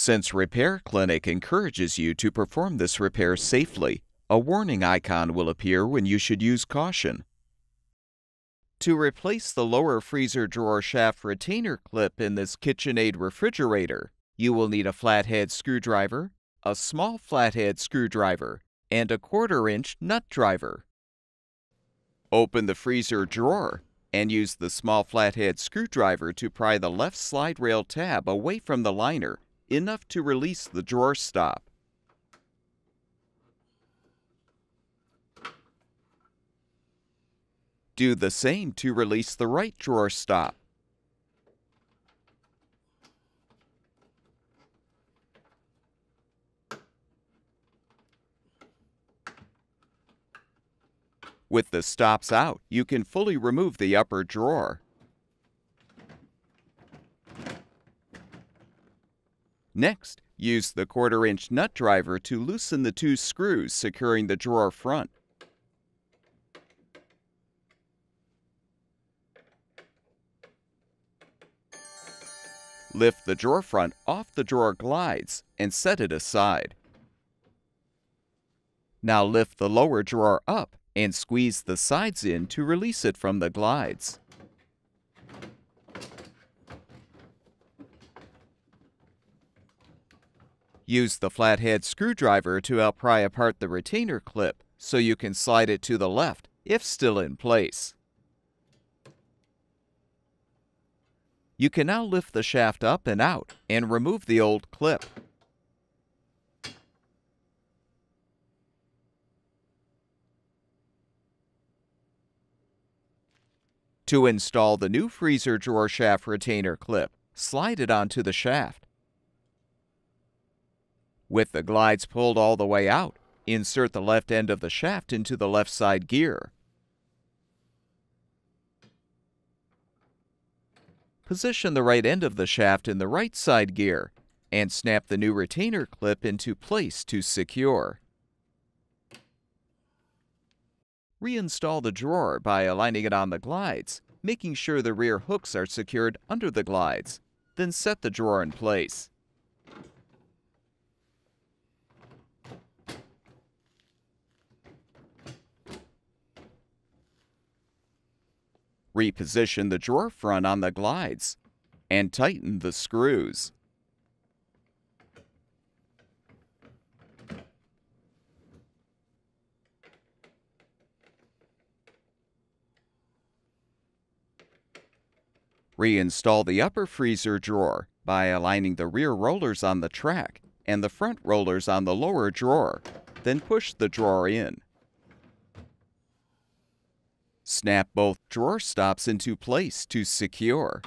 Since Repair Clinic encourages you to perform this repair safely, a warning icon will appear when you should use caution. To replace the lower freezer drawer shaft retainer clip in this KitchenAid refrigerator, you will need a flathead screwdriver, a small flathead screwdriver, and a 1/4-inch nut driver. Open the freezer drawer and use the small flathead screwdriver to pry the left slide rail tab away from the liner enough to release the drawer stop. Do the same to release the right drawer stop. With the stops out, you can fully remove the upper drawer. Next, use the 1/4-inch nut driver to loosen the 2 screws securing the drawer front. Lift the drawer front off the drawer glides and set it aside. Now lift the lower drawer up and squeeze the sides in to release it from the glides. Use the flathead screwdriver to help pry apart the retainer clip so you can slide it to the left if still in place. You can now lift the shaft up and out and remove the old clip. To install the new freezer drawer shaft retainer clip, slide it onto the shaft. With the glides pulled all the way out, insert the left end of the shaft into the left side gear. Position the right end of the shaft in the right side gear and snap the new retainer clip into place to secure. Reinstall the drawer by aligning it on the glides, making sure the rear hooks are secured under the glides. Then set the drawer in place. Reposition the drawer front on the glides and tighten the screws. Reinstall the upper freezer drawer by aligning the rear rollers on the track and the front rollers on the lower drawer, then push the drawer in. Snap both drawer stops into place to secure.